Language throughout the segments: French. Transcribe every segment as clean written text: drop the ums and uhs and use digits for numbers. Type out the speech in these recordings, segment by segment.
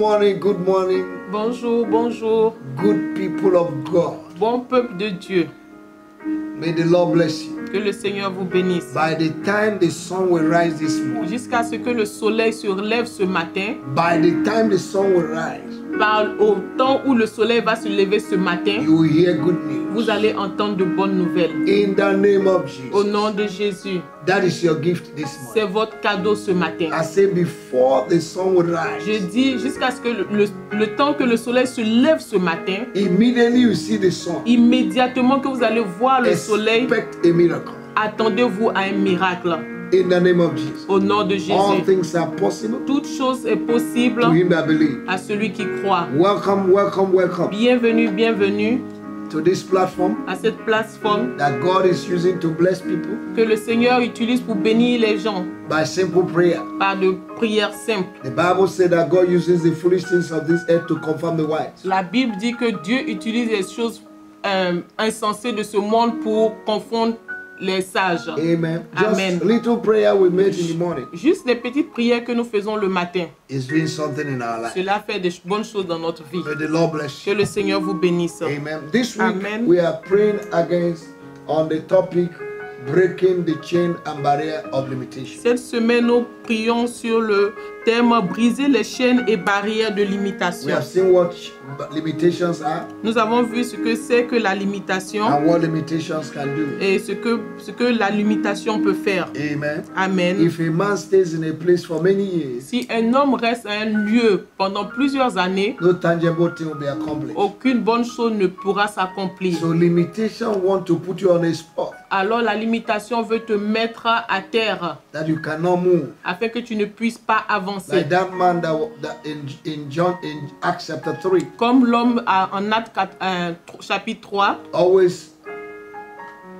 morning, good morning. Bonjour, bonjour. Good people of God. Bon peuple de Dieu. May the Lord bless you. Que le Seigneur vous bénisse. By the time the sun will rise this morning, Jusqu'à ce que le soleil se relève ce matin, by the time the sun will rise, au temps où le soleil va se lever ce matin, you will hear good news. vous allez entendre de bonnes nouvelles. In the name of Au Jesus. nom de Jésus, That is your gift this c'est morning. votre cadeau ce matin. I say before the sun will Je rise, dis jusqu'à ce que le temps que le soleil se lève ce matin, immediately you see the sun, immédiatement que vous allez voir le soleil, expect a miracle. attendez-vous à un miracle. In the name of Jesus. Au nom de All Jésus, things are possible toute chose est possible to him that believes. à celui qui croit. Welcome, welcome, welcome Bienvenue, bienvenue to this platform à cette plateforme that God is using to bless people que le Seigneur utilise pour bénir les gens by simple prayer. par de prières simples. The Bible said that God uses the foolish things of this earth to confirm the wise. La Bible dit que Dieu utilise les choses insensées de ce monde pour confondre les sages. Amen. Amen. Just little prayer we made in the morning Juste les petites prières que nous faisons le matin, is doing something in our life. cela fait des bonnes choses dans notre vie. May the Lord bless Que you. le Seigneur vous bénisse. Amen. This week Amen. we are praying against on the topic breaking the chain and barrier of limitation. Cette semaine, nous prions sur le thème briser les chaînes et barrières de We limitation. have seen what limitations are Nous avons vu ce que c'est que la limitation and what limitations can do. et ce que la limitation peut faire. Amen. Amen. If a man stays in a place for many years, Si un homme reste à un lieu pendant plusieurs années, no tangible thing will be accomplished. aucune bonne chose ne pourra s'accomplir. So limitation want to put you on a spot Alors la limitation veut te mettre à terre that you cannot move. afin que tu ne puisses pas avancer. Like that man that in Acts chapter 3 Comme l'homme en Actes chapitre 3, always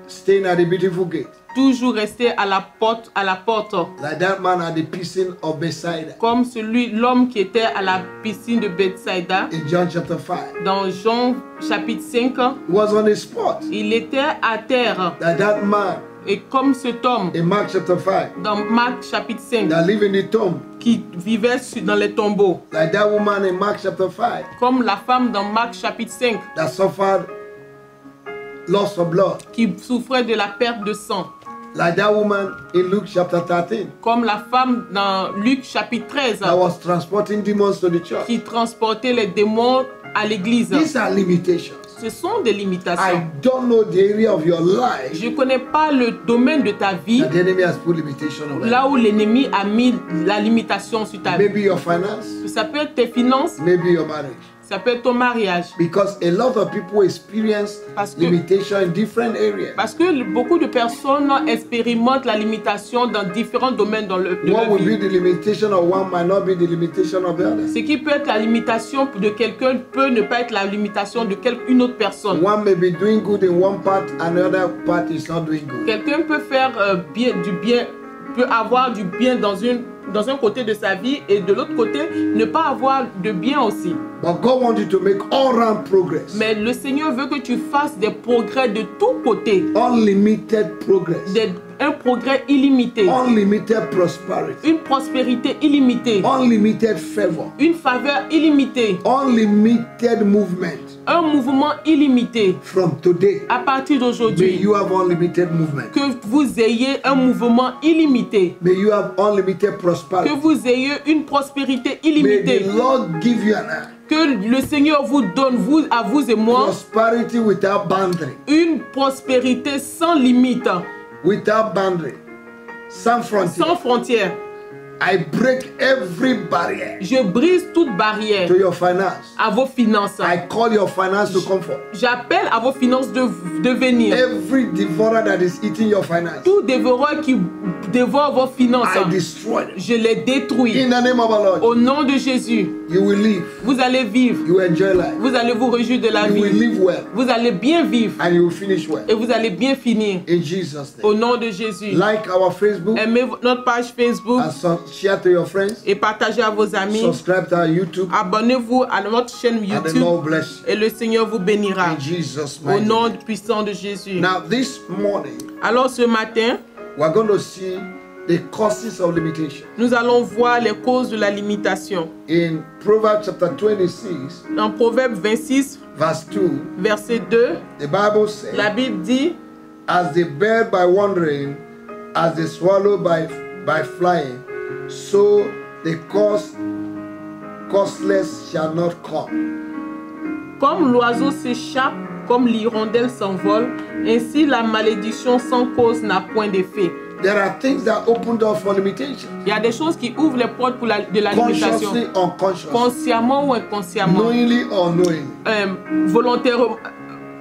staying at the beautiful gate. toujours resté à la porte. Like that man at the piscine of Bethsaida Comme l'homme qui était à la piscine de Bethsaida, in John chapter 5. dans Jean chapitre 5, He was on a spot. il était à terre. Like that man Et comme cet homme, in Mark chapter 5 dans Marc chapitre 5, that live in the tomb. qui vivait dans les tombeaux, Like that woman in Mark chapter 5 comme la femme dans Marc chapitre 5, that suffered loss of blood. qui souffrait de la perte de sang, Like that woman in Luke chapter 13 comme la femme dans Luc chapitre 13, that was transporting demons to the church. qui transportait les démons à l'église. These are limitations. Ce sont des I limitations. don't know the area of your life Je ne connais pas le domaine de ta vie, that the enemy has put limitation on. là où l'ennemi a mis la limitation sur ta vie. Maybe your finance, Ça peut être tes finances, maybe your marriage. ça peut être ton mariage. Because a lot of people experience Parce que- limitation in different areas. Parce que beaucoup de personnes expérimentent la limitation dans différents domaines de What leur will vie. be the limitation of one might not be the limitation of the other. Ce qui peut être la limitation de quelqu'un peut ne pas être la limitation de une autre personne. One may be doing good in one part, another part is not doing good. Quelqu'un peut faire du bien, peut avoir du bien dans un côté de sa vie et de l'autre côté ne pas avoir de bien aussi. But God wants you to make all-round progress. Mais le Seigneur veut que tu fasses des progrès de tous côtés, Unlimited progress. un progrès illimité, Unlimited prosperity. une prospérité illimitée, Unlimited favor. une faveur illimitée, Unlimited movement. un mouvement illimité. From today, À partir may d'aujourd'hui, you have unlimited movement. que vous ayez un mouvement illimité, May you have unlimited que prosperity. vous ayez une prospérité May illimitée, the Lord give you an que le Seigneur vous donne, à vous et moi, prosperity without boundary. une prospérité sans limite, Without boundary. Sans frontier. sans frontières. I break every barrier Je brise toute barrière to your finance. à vos finances. I call your finance to comfort. J'appelle à vos finances de venir. Every devourer that is eating your finance, Tout dévoreur qui dévore vos finances, I destroy them. je les détruis. In the name of our Lord, Au nom de Jésus, you will live. vous allez vivre. You will enjoy life. Vous allez vous réjouir de la You will vie. live well. Vous allez bien vivre And you will finish well. et vous allez bien finir. In Jesus' Au name. nom de Jésus. Like our Facebook Aimez notre page Facebook and share to your friends. et partagez à vos amis. Subscribe to our YouTube. Abonnez-vous à notre chaîne And the YouTube Lord bless et le Seigneur vous bénira. you. In Jesus' Au mighty nom name. puissant de Jésus. Now this morning, Alors ce matin, we're going to see the causes of limitation. Nous allons voir les causes de la limitation. In Proverbs chapter 26, Dans Proverbe 26, verse 2, verset 2, the Bible says, la Bible dit, as the bird by wandering, as the swallow by flying, so the causeless shall not come. comme l'oiseau s'échappe, comme l'hirondelle s'envole, ainsi la malédiction sans cause n'a point d'effet. There are things that open doors for limitation. Il y a des choses qui ouvrent les portes pour de la limitation. Consciously, unconsciously, Consciemment ou inconsciemment. knowingly or unknowingly.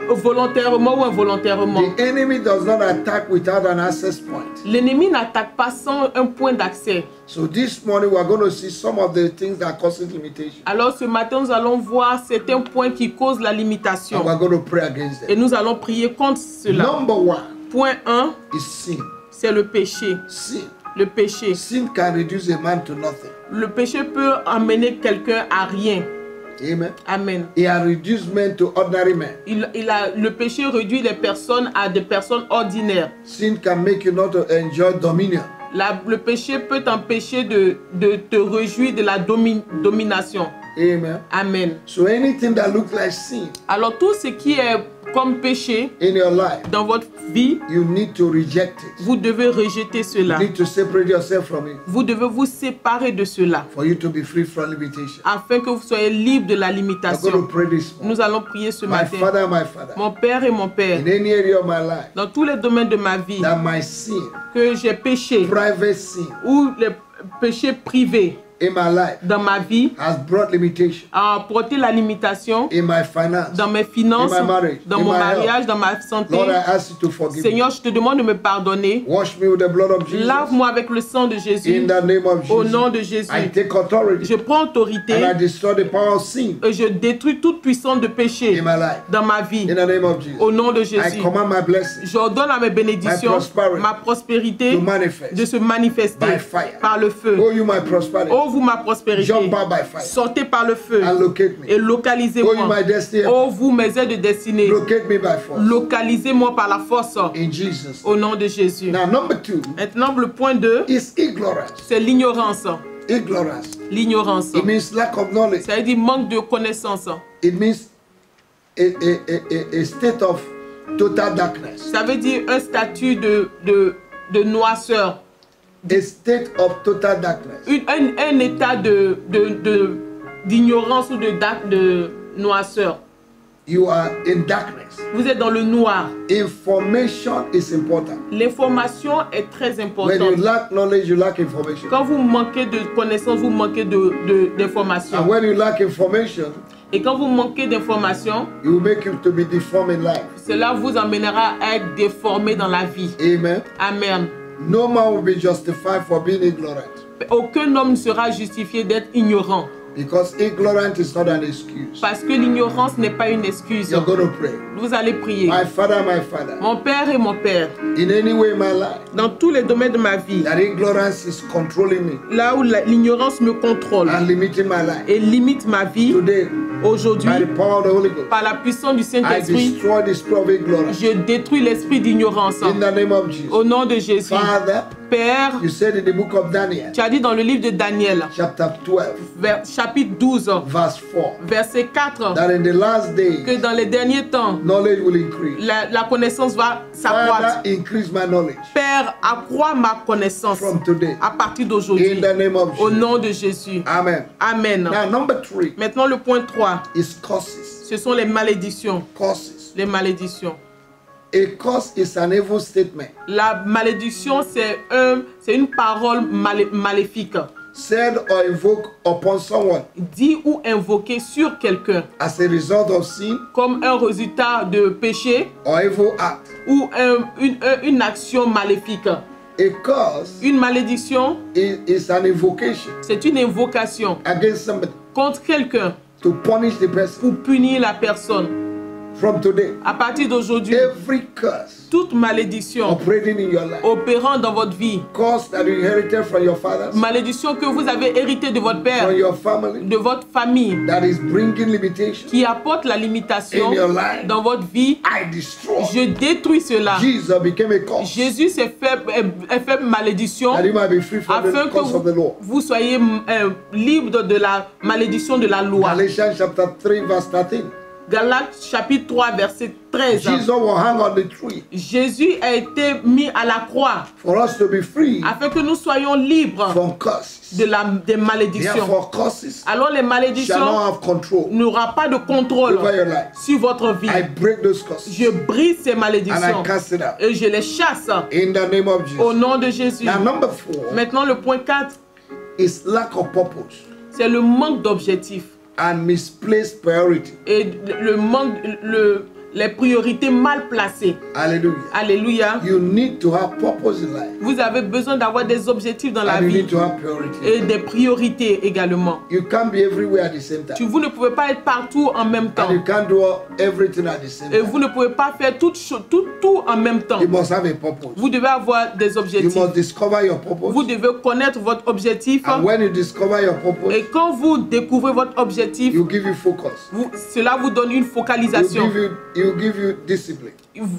Volontairement ou involontairement. The enemy does not attack without an access point. L'ennemi n'attaque pas sans un point d'accès. So this morning we are going to see some of the things that causes limitation. Alors ce matin, nous allons voir certains points qui causent la limitation. And we are going to pray against Et them. nous allons prier contre cela. Number one Point 1, is sin. c'est le péché. Sin. Le péché. Sin can reduce a man to nothing. Le péché peut amener quelqu'un à rien. Amen. Amen. He has reduced men to ordinary men. Le péché réduit les personnes à des personnes ordinaires. Sin can make you not to enjoy dominion. Le péché peut t'empêcher de te réjouir de la domination. Amen. Amen. So anything that looks like sin Alors tout ce qui est comme péché in your life, dans votre vie, you need to reject it. vous devez rejeter cela. You need to separate yourself from it Vous devez vous séparer de cela for you to be free from limitation. afin que vous soyez libre de la I'm going to limitation. pray this morning. Nous allons prier ce My matin. Father, my Father, Mon Père et mon Père, in any area of my life, dans tous les domaines de ma vie, that my sin, que j'ai péché private sin ou les péchés privés in my life dans ma vie has brought limitation a apporté la limitation in my finance. dans mes finances, In my marriage, dans in mon my mariage, dans ma santé. Lord, I ask you to forgive me. Seigneur, je te demande de me pardonner. Wash me with the blood of Jesus. Lave-moi avec le sang de Jésus. In the name of Au Jesus. nom de Jésus. I take authority Je prends autorité and I destroy the power of sin et je détruis toute puissance de péché in my life. dans ma vie. In the name of Jesus. Au nom de I Jésus. command my blessings J'ordonne à mes bénédictions, My prosperity ma prospérité to manifest de se manifester by fire. par le feu. Oh, you my prosperity. Oh, vous ma prospérité, Jump out by fire sortez par le feu and locate me. et Oh, you localisez-moi. my destiny. Oh, vous mes aides de destinée, Locate me by force. localisez-moi par la force. In Jesus. Au nom de Jésus. Now, number 2 Maintenant, le point 2, is ignorance. c'est l'ignorance. Ignorance. L'ignorance. It means lack of knowledge. Ça veut dire manque de connaissance. It means a state of total darkness. Ça veut dire un statut de noirceur. A state of total darkness. Un état d'ignorance ou de noirceur. You are in darkness. Vous êtes dans le noir. Information is important. L'information est très When you importante. lack knowledge, you lack information. Quand vous manquez de connaissances, vous manquez d'informations. And when you lack information, Et quand vous manquez d'informations, it will make you to be deformed in life. cela vous amènera à être déformé dans la vie. Amen. Amen. No man will be justified for being ignorant, Aucun homme ne sera justifié d'être ignorant. because ignorant is not an excuse. Parce que l'ignorance n'est pas une excuse. You're going to pray. Vous allez prier. My Father, Mon Père et mon Père, in any way in my life, dans tous les domaines de ma vie, that ignorance is controlling me là où l'ignorance me contrôle and limiting my life. et limite ma vie, Today, aujourd'hui, by the power of the Holy Ghost, par la puissance du I Saint-Esprit, destroy the spirit of ignorance. je détruis l'esprit d'ignorance. In the name of Jesus. Au nom de Jésus. Father, Père, you said in the book of Daniel, tu as dit dans le livre de Daniel, chapter 12, chapitre 12, verse 4, verset 4, that in the last days, que dans les derniers temps, knowledge will increase. la connaissance va s'accroître. Father, increase my knowledge Père, accrois ma connaissance from today. à partir In d'aujourd'hui. the name of Au Jesus. nom de Jésus. Amen. Amen. Now, number 3 Maintenant, le point 3, is curses. ce sont les malédictions. Curses. Les malédictions. A curse is an evil statement La malédiction, c'est une parole maléfique. said or invoked upon someone Dit ou invoqué sur quelqu'un as a result of sin comme un résultat de péché or evil act. ou une action maléfique. A curse Une malédiction, is an invocation c'est une invocation against somebody contre quelqu'un to punish the person pour punir la personne. From today, À partir d'aujourd'hui, every curse toute malédiction operating in your life, opérant dans votre vie, curse that you inherited from your fathers, malédiction que vous avez héritée de votre père, from your family, de votre famille, that is bringing limitation qui apporte la limitation in your life, dans votre vie, I destroy. je détruis cela. Jesus became a curse Jésus s'est fait malédiction that you might be free from afin the que curse of the law. vous soyez libre de la malédiction de la loi. Galatians chapter 3 verse 13. Galates chapitre 3 verset 13. Jesus will hang on the tree Jésus a été mis à la croix for us to be free afin que nous soyons libres from curses. des malédictions. Therefore, curses Alors les shall malédictions not have control n'auront pas de contrôle over your life. sur votre vie. I break those curses Je brise ces and I malédictions cast it out et je les chasse in the name of au Jesus. nom de Jésus. Now, number 4 Maintenant, le point 4, is lack of purpose c'est le manque d'objectifs and misplaced priority. et le manque, les priorités mal placées. Hallelujah. Alléluia. You need to have purpose in life Vous avez besoin d'avoir des objectifs dans la and you vie need to have priority. et des priorités également. You can't be everywhere at the same time. Vous ne pouvez pas être partout en même temps. And you can't do everything at the same Et time. vous ne pouvez pas faire tout en même temps. You must have a purpose. Vous devez avoir des You objectifs. must discover your Vous purpose. devez connaître votre objectif. And when you discover your purpose, Et quand vous découvrez votre objectif, you give you focus. cela vous donne une focalisation. You give you discipline.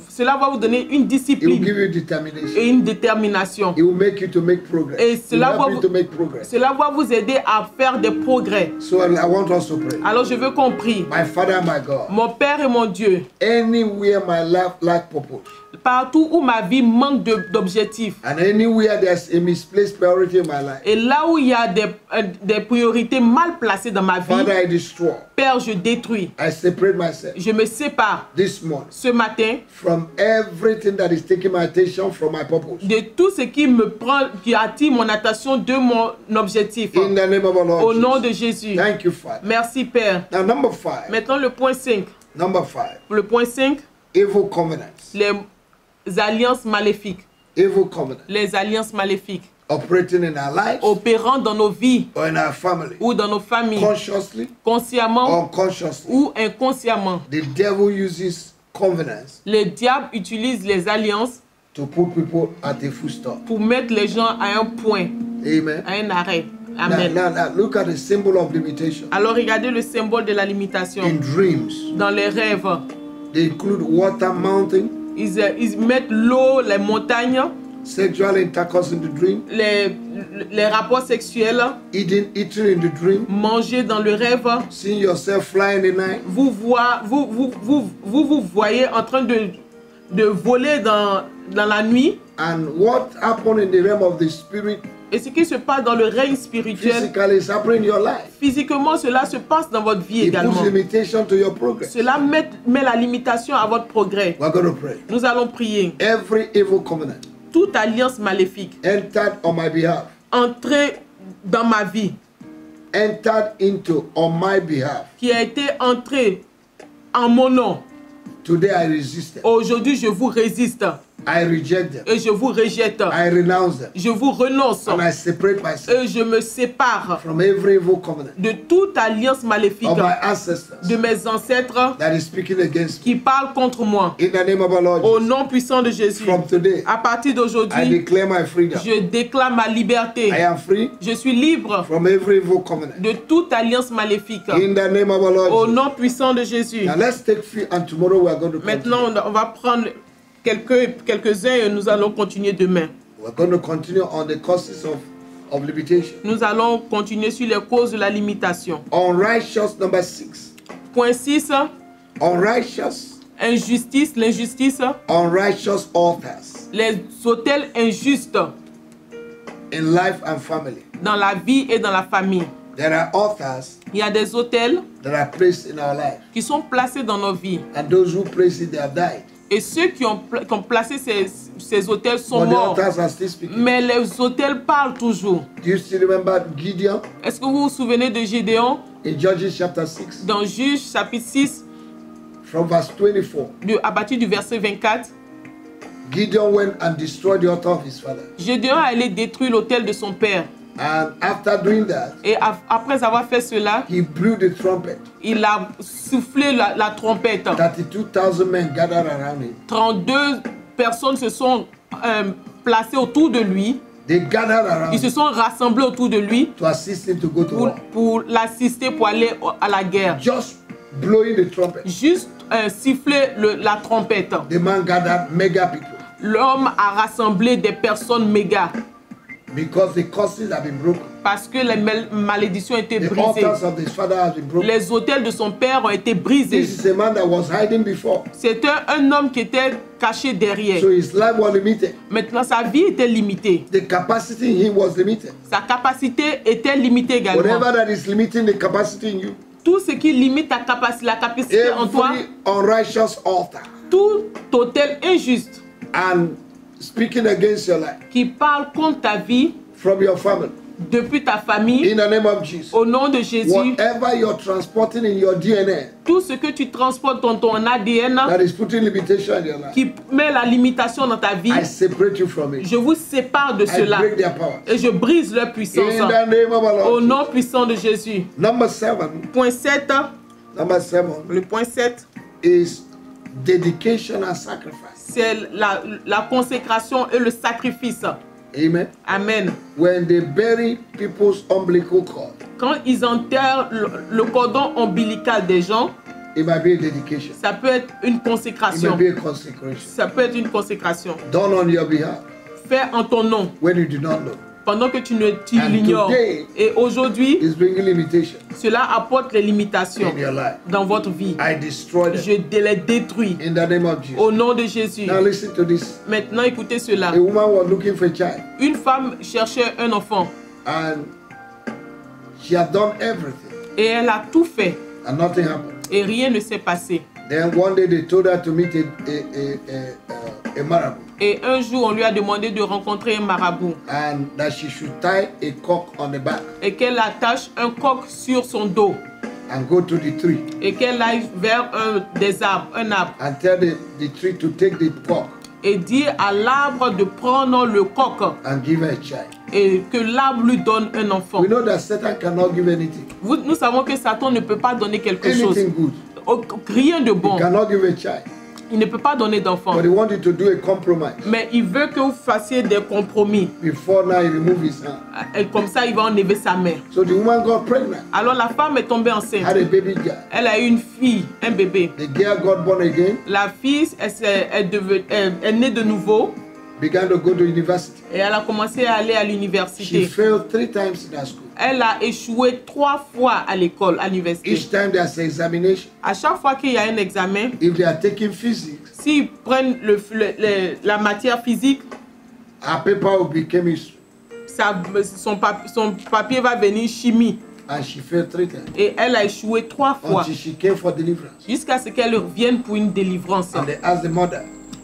Cela va vous donner une It will discipline give you determination. et une détermination. It will make you to make progress. Et It will cela va help you to make progress. Cela va vous aider à faire des progrès. So I want us to pray. Alors je veux qu'on prie. My Father and my God, Mon Père et mon Dieu, anywhere my life lack purpose, partout où ma vie manque d'objectifs, and anywhere there's a misplaced priority in my life, et là où il y a des priorités mal placées dans ma vie, Father, I destroy. Père, je détruis. I separate myself Je me sépare this morning ce matin from everything that is taking my attention from my purpose. de tout ce qui me prend, qui attire mon attention de mon objectif. In the name of our Lord Au nom Jesus. de Jésus. Thank you, Father. Merci Père. Now, number 5. Maintenant le point 5. Number 5. Le point 5, Evil covenants. les alliances maléfiques. Evil covenants Les alliances maléfiques operating in our lives opérant dans nos vies or in our family, ou dans nos familles, consciously consciemment or unconsciously. ou inconsciemment. The devil uses covenants Le diable utilise les alliances to put people at a full stop. pour mettre les gens à un point, Amen. à un arrêt. Now, Amen. now, look at the symbol of limitation. Alors regardez le symbole de la limitation. In dreams, Dans les rêves, they include water, mountain, ils mettent l'eau, les montagnes, sexual intercourse in the dream, les rapports sexuels, eating in the dream, manger dans le rêve. seeing yourself flying in the night, Vous voyez en train de voler dans la nuit. and what happened in the realm of the spirit Et ce qui se passe dans le règne spirituel, physically is happening in your life. physiquement, cela se passe dans votre vie It également. puts limitation to your progress. Cela met la limitation à votre progrès. We're going to pray. Nous allons prier. Every evil covenant Toute alliance maléfique entered on my behalf, entrée dans ma vie, entered into on my behalf. qui a été entrée en mon nom, Today I resist them. aujourd'hui je vous résiste I reject them. et je vous rejette. I renounce them. Je vous renonce And I separate myself et je me sépare from every evil covenant de toute alliance maléfique of my ancestors de mes ancêtres that is speaking against me. qui parlent contre moi. In the name of our Lord Au Jesus, nom puissant de Jésus, from today, à partir I d'aujourd'hui, declare my freedom. je déclare ma liberté. I am free Je suis libre from every evil covenant. de toute alliance maléfique. In the name of our Lord Au Jesus. nom puissant de Jésus. Now let's take few, and tomorrow we are going to Maintenant, continue. on va prendre quelques-uns et nous allons continuer demain. We're going to continue on the causes of limitation. Nous allons continuer sur les causes de la limitation. Unrighteous, number 6. Point 6, Unrighteous, injustice, l'injustice, unrighteous altars les autels injustes in life and family. dans la vie et dans la famille. There are altars Il y a des autels that are placed in our life, qui sont placés dans nos vies. and those who place it, they have died. Et ceux qui ont placé ces autels sont But the morts. altars are still speaking. Mais les autels parlent toujours. Do you still remember Gideon Est-ce que vous vous souvenez de Gédéon in Judges chapter 6, dans Juge chapitre 6, from verse 24? à partir du verset 24? Gideon went and destroyed the altar of his father. Gédéon allait détruire l'autel de son père. And after doing that, Et après avoir fait cela, he blew the trumpet. il a soufflé la trompette. 32,000 men gathered around him. 32 personnes se sont placées autour de lui. They gathered around Ils se sont rassemblés autour de lui to assist him to go to war. pour l'assister pour aller à la guerre. Just blowing the trumpet. Juste siffler la trompette. The man gathered mega people. L'homme a rassemblé des personnes méga Because the curses have been broken. parce que les malédictions étaient The brisées. altars of his father have been broken. Les autels de son père ont été brisés. This is a man that was hiding before. C'était un homme qui était caché derrière. So his life was limited. Maintenant, sa vie était limitée. The capacity in him was limited. Sa capacité était limitée également. Whatever that is limiting the capacity in you, Tout ce qui limite la capacité en toi, every unrighteous altar tout autel injuste and speaking against your life qui parle contre ta vie, from your family, depuis ta famille, in the name of Jesus, au nom de Jésus, whatever you're transporting in your DNA tout ce que tu transportes dans ton ADN that is putting limitation in your life, qui met la limitation dans ta vie, I separate you from it. je vous sépare de I cela break their power. et je brise leur puissance In the name of our au Lord. nom puissant de Jésus. Number 7. Point 7, Number 7 le point 7, is dedication and sacrifice. c'est la consécration et le sacrifice. Amen. Amen. When they bury people's umbilical cord, Quand ils enterrent le cordon ombilical des gens, it might be a dedication. ça peut être une It consécration. might be a consecration. Ça peut être une consécration. Done on your behalf Fait en ton nom, when you do not know. pendant que tu And l'ignores. today Et aujourd'hui, is bringing limitation cela apporte les limitations in your life. dans votre vie. I destroy them Je les détruis in the name of Jesus. au nom de Jésus. Now listen to this. Maintenant, écoutez cela. A woman was looking for a child Une femme cherchait un enfant and she had done everything et elle a tout fait and nothing happened. et rien ne s'est passé. Then one day they told her to meet a marabout Et un jour, on lui a demandé de rencontrer un marabout and that she should tie a cock on the back et qu'elle attache un coq sur son dos and go to the tree et qu'elle aille vers un arbre and tell the tree to take the cock et dire à l'arbre de prendre le coq and give her a child. et que l'arbre lui donne un enfant. We know that Satan cannot give anything. Nous savons que Satan ne peut pas donner quelque chose. Anything good. Rien de bon. He cannot give a child. Il ne peut pas donner d'enfant. But he wanted to do a compromise. Mais il veut que vous fassiez des compromis. Before now he remove his hand. Et comme ça, il va enlever sa main. So the woman got pregnant. Alors la femme est tombée enceinte. Had a baby girl. Elle a eu une fille, un bébé. The girl got born again. La fille est née de nouveau Began to go to university. et elle a commencé à aller à She l'université. failed 3 times in that school. Elle a échoué 3 fois à l'école, à l'université. Each time there's an examination. À chaque fois qu'il y a un examen, If they are taking physics, s'ils prennent la matière physique, her paper will be chemistry. son papier va venir chimie. And she failed 3 times. Et elle a échoué 3 fois Until she came for deliverance. jusqu'à ce qu'elle revienne pour une délivrance. And they asked the mother,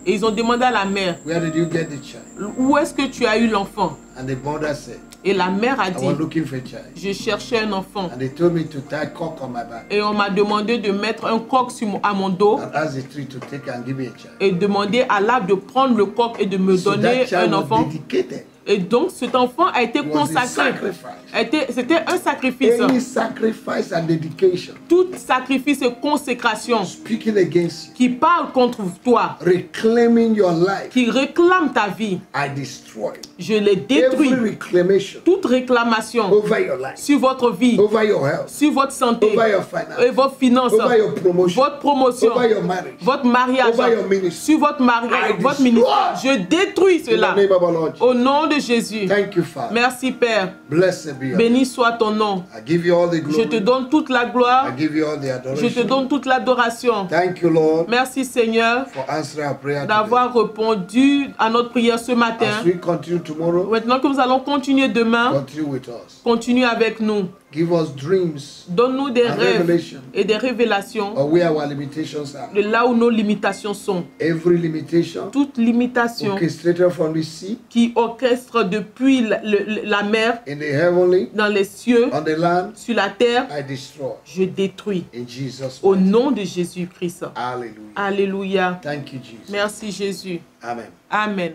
Et ils ont demandé à la mère, where did you get the child? où est-ce que tu as eu l'enfant? And the mother said, Et la mère a I dit, was looking for a child. je cherchais un enfant. And they told me to tie cock on my back Et on m'a demandé de mettre un coq à mon dos and ask the tree to take and give me a child. et demander à l'arbre de prendre le coq et de me So donner that child un was enfant. dedicated. Et donc cet enfant a été It was a consacré. sacrifice. C'était un sacrifice. Any sacrifice and dedication Tout sacrifice et consécration speaking against you, qui parle contre toi, reclaiming your life, qui réclame ta vie, I destroy. je les détruis. Every reclamation Toute réclamation over your life, sur votre vie, over your health, sur votre santé, over your et finance, vos finances, over your promotion, votre promotion, over your marriage, votre mariage, over your ministry. sur votre mariage, I votre destroy. ministère. Je détruis In the cela name of our Lord Jesus. au nom de Jésus. Thank you, Father. Merci Père. Blessed be your name. Béni soit ton nom. I give you all the Je te glory. donne toute la I gloire. give you all the Je te adoration. donne toute l'adoration. Thank you, Lord, Merci Seigneur for answering our prayer today. d'avoir répondu à notre prière ce matin. As we continue tomorrow, Maintenant que nous allons continuer demain, continue with us. continue avec nous. Give us dreams Donne-nous des and rêves revelation et des révélations of where our limitations are. de là où nos limitations sont. Every limitation Toute limitation orchestrated from the sea, qui orchestre depuis la mer, in the heavenly, dans les cieux, on the land, sur la terre, I destroy. je détruis. In Jesus' Au name. nom de Jésus-Christ. Hallelujah. Alléluia. Thank you, Jesus. Merci Jésus. Amen. Amen.